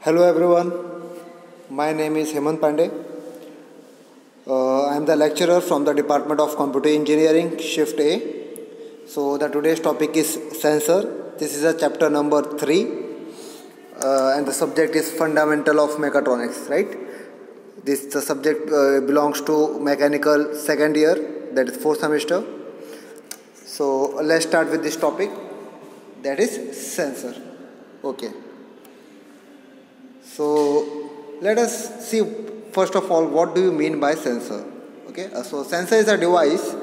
Hello everyone, my name is Hemant Pandey. I am the lecturer from the Department of Computer Engineering, Shift A. So the today's topic is sensor. This is a chapter number 3 and the subject is fundamental of mechatronics, right? The subject belongs to mechanical second year, that is 4th semester. So let's start with this topic, that is sensor. Okay. So let us see first of all what do you mean by sensor. Okay, so sensor is a device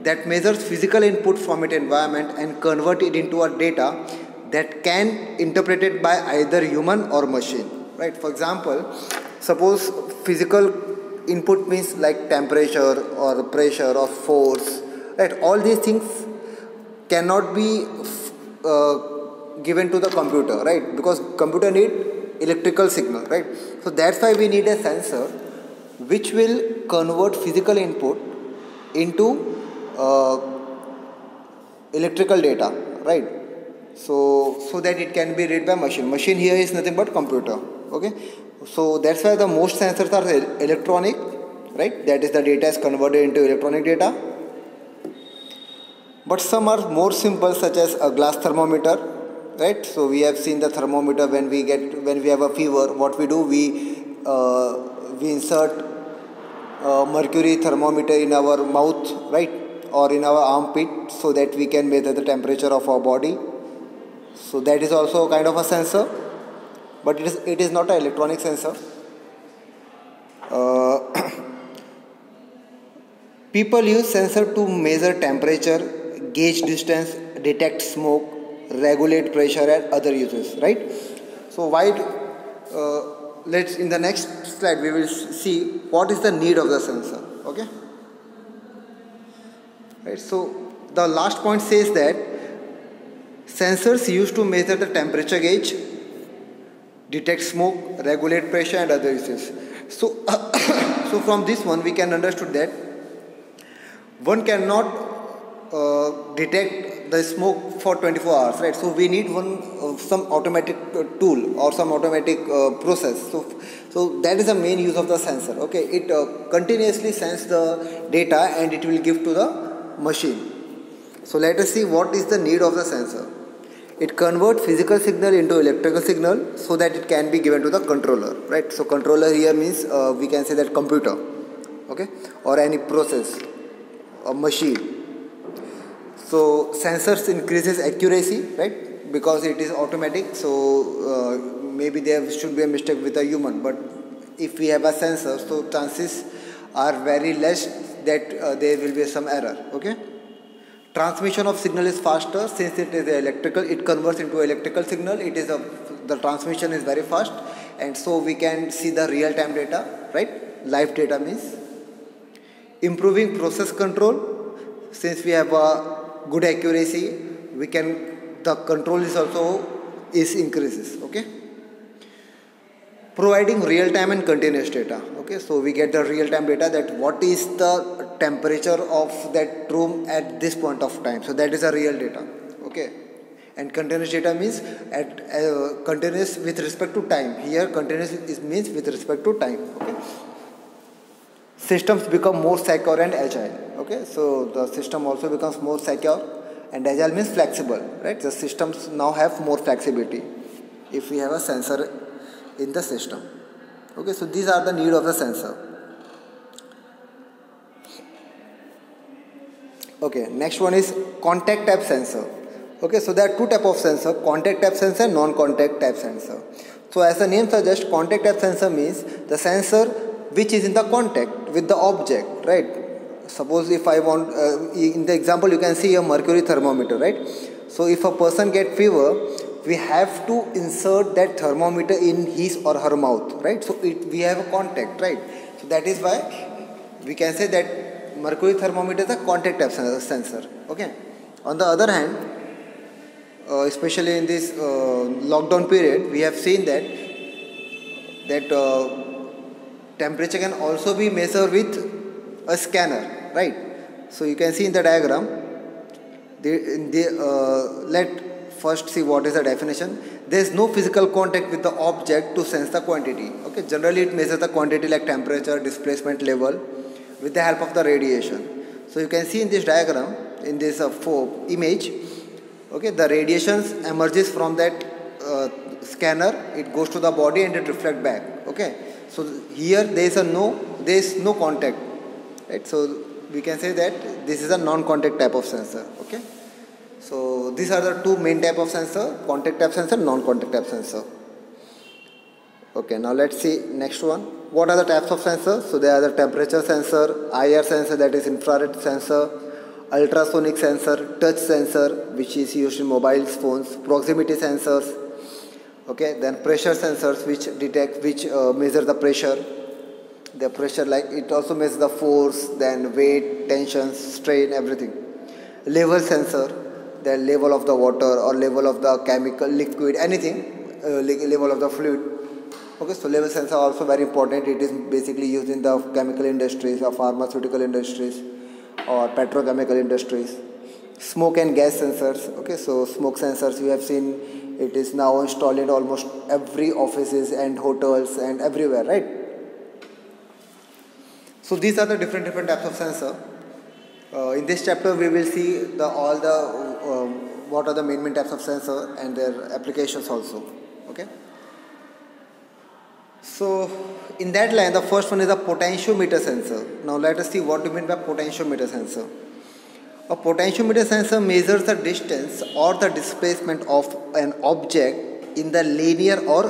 that measures physical input from its environment and convert it into a data that can interpreted by either human or machine. Right? For example, suppose physical input means like temperature or pressure or force. Right? All these things cannot be given to the computer, right? Because computer need electrical signal, right? So that's why we need a sensor which will convert physical input into electrical data, right? So that it can be read by machine. Machine here is nothing but computer. Okay, so that's why the most sensors are electronic, right? That is, the data is converted into electronic data. But some are more simple, such as a glass thermometer, right? So we have seen the thermometer when we have a fever. What we do, we insert mercury thermometer in our mouth, right, or in our armpit, so that we can measure the temperature of our body. So that is also kind of a sensor, but it is not an electronic sensor. People use sensor to measure temperature, gauge distance, detect smoke, regulate pressure, and other uses, right? So let's in the next slide we will see what is the need of the sensor. Okay, right? So the last point says that sensors used to measure the temperature gauge, detect smoke, regulate pressure, and other uses. So so from this one we can understand that one cannot detect the smoke for 24 hours, right? So we need some automatic tool or some automatic process. So that is the main use of the sensor. Okay, it continuously sends the data and it will give to the machine. So let us see what is the need of the sensor. It converts physical signal into electrical signal so that it can be given to the controller, right? So controller here means we can say that computer, okay, or any process, a machine. So sensors increases accuracy, right, because it is automatic. So maybe there should be a mistake with a human, but if we have a sensor, so chances are very less that there will be some error. Okay, transmission of signal is faster since it is electrical. It converts into electrical signal. The transmission is very fast, and so we can see the real time data, right? Live data means improving process control since we have a good accuracy, the control is also increases. Okay, providing real time and continuous data. Okay, so we get the real time data that what is the temperature of that room at this point of time. So that is a real data. Okay, and continuous data means continuous with respect to time. Here continuous means with respect to time. Okay, systems become more secure and agile. Okay, so the system also becomes more secure, and agile means flexible, right? The systems now have more flexibility if we have a sensor in the system. Okay, so these are the need of the sensor. Okay, next one is contact type sensor. Okay, so there are two type of sensor: contact type sensor, non-contact type sensor. So as the name suggests, contact type sensor means the sensor which is in the contact with the object, right? Suppose if I want, in the example you can see a mercury thermometer, right? So if a person get fever, we have to insert that thermometer in his or her mouth, right? So we have a contact, right? So that is why we can say that mercury thermometer is a contact type sensor. Okay. On the other hand, especially in this lockdown period, we have seen that temperature can also be measured with a scanner, right? So you can see in the diagram, let first see what is the definition. there is no physical contact with the object to sense the quantity. Okay, generally it measures the quantity like temperature, displacement level with the help of the radiation. So you can see in this diagram, in this image, okay, the radiations emerges from that scanner, it goes to the body and it reflects back. Okay, so here there is no contact, right? So we can say that this is a non-contact type of sensor. Okay, so these are the two main type of sensor: contact type sensor, non-contact type sensor. Okay, now let's see next one. What are the types of sensors? So there are the temperature sensor, IR sensor, that is infrared sensor, ultrasonic sensor, touch sensor, which is used in mobile phones, proximity sensors. Okay, then pressure sensors, which measure the pressure. The pressure, like it also measures the force, then weight, tension, strain, everything. Level sensor, the level of the water or level of the chemical, liquid, anything, level of the fluid. Okay, so level sensor are also very important. It is basically used in the chemical industries or pharmaceutical industries or petrochemical industries. Smoke and gas sensors. Okay, so smoke sensors you have seen, it is now installed in almost every offices and hotels and everywhere, right? So these are the different types of sensor. In this chapter we will see what are the main types of sensor and their applications also. Okay. So in that line, the first one is a potentiometer sensor. Now let us see what do you mean by potentiometer sensor. A potentiometer sensor measures the distance or the displacement of an object in the linear or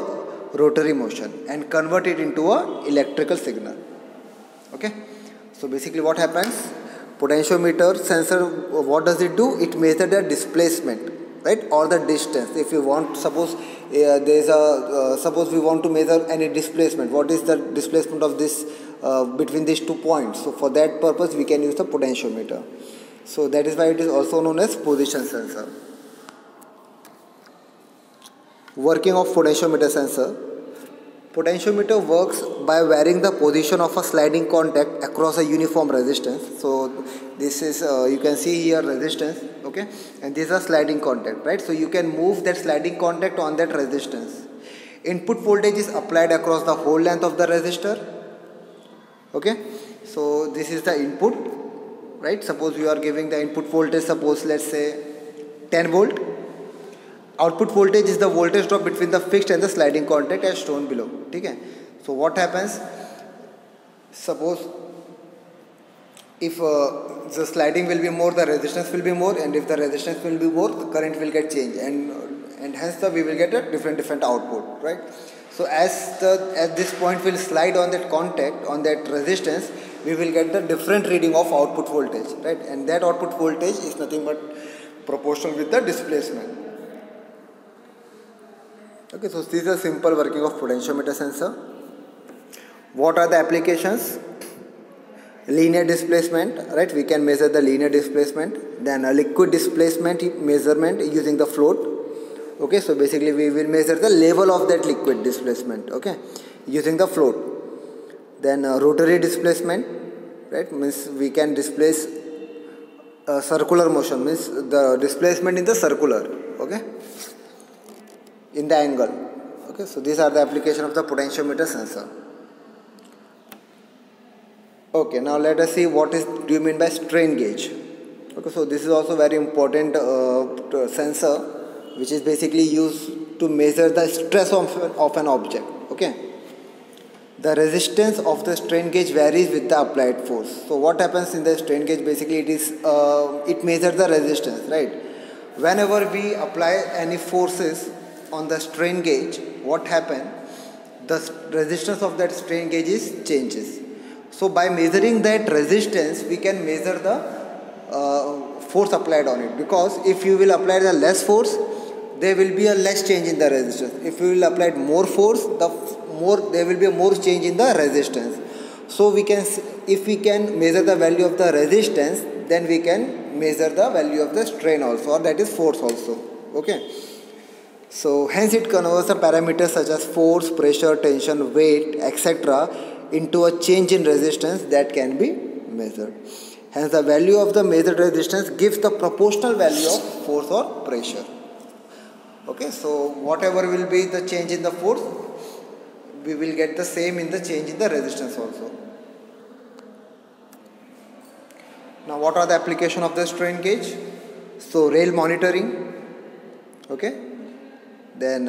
rotary motion and convert it into a electrical signal. Okay, so basically what happens, potentiometer sensor, what does it do? It measures the displacement, right, or the distance. If you want, suppose suppose we want to measure any displacement, what is the displacement of this between these 2 points? So for that purpose we can use the potentiometer. So that is why it is also known as position sensor. Working of potentiometer sensor. Potentiometer works by varying the position of a sliding contact across a uniform resistance. So this is you can see here resistance, okay, and this is a sliding contact, right? So you can move that sliding contact on that resistance. Input voltage is applied across the whole length of the resistor. Okay, so this is the input, right? Suppose you are giving the input voltage, suppose let's say 10 volt. Output voltage is the voltage drop between the fixed and the sliding contact as shown below. Okay. So what happens? Suppose if the sliding will be more, the resistance will be more, and if the resistance will be more, the current will get changed, and hence we will get a different output, right? So as this point will slide on that contact, on that resistance, we will get the different reading of output voltage, right? And that output voltage is nothing but proportional with the displacement. Okay, so this is a simple working of potentiometer sensor. What are the applications? Linear displacement, right? We can measure the linear displacement. Then a liquid displacement measurement using the float. Okay, so basically we will measure the level of that liquid displacement, okay, using the float. Then rotary displacement, right? Means we can displace circular motion, means the displacement in the circular, okay, in the angle. Okay, so these are the application of the potentiometer sensor. Okay, now let us see what do you mean by strain gauge. Okay, so this is also very important sensor, which is basically used to measure the stress of an object. Okay, the resistance of the strain gauge varies with the applied force. So what happens in the strain gauge? Basically it measures the resistance, right? Whenever we apply any forces on the strain gauge, what happens? The resistance of that strain gauge changes. So by measuring that resistance, we can measure the force applied on it. Because if you will apply the less force, there will be a less change in the resistance. If you will apply more force, there will be a more change in the resistance. So if we can measure the value of the resistance, then we can measure the value of the strain also, or that is force also. Okay. So hence it converts the parameters such as force, pressure, tension, weight, etc. into a change in resistance that can be measured. Hence the value of the measured resistance gives the proportional value of force or pressure. Okay, so whatever will be the change in the force, we will get the same in the change in the resistance also. Now what are the application of the strain gauge? So rail monitoring, okay, then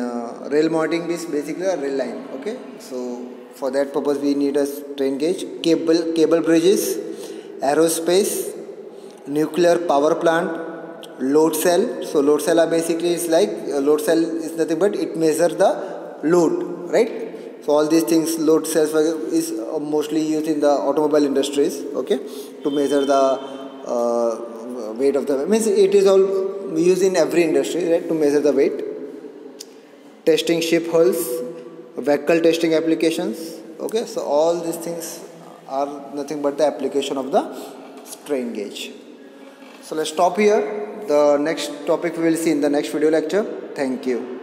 rail monitoring is basically a rail line, okay. So for that purpose we need a strain gauge. Cable bridges, aerospace, nuclear power plant, load cell. So load cell are basically, is like load cell is nothing but it measures the load, right? So all these things, load cells is mostly used in the automobile industries, okay, to measure the weight of the, means it is all used in every industry, right, to measure the weight. Testing ship hulls, vehicle testing applications, okay. So all these things are nothing but the application of the strain gauge. So let's stop here. The next topic we will see in the next video lecture. Thank you.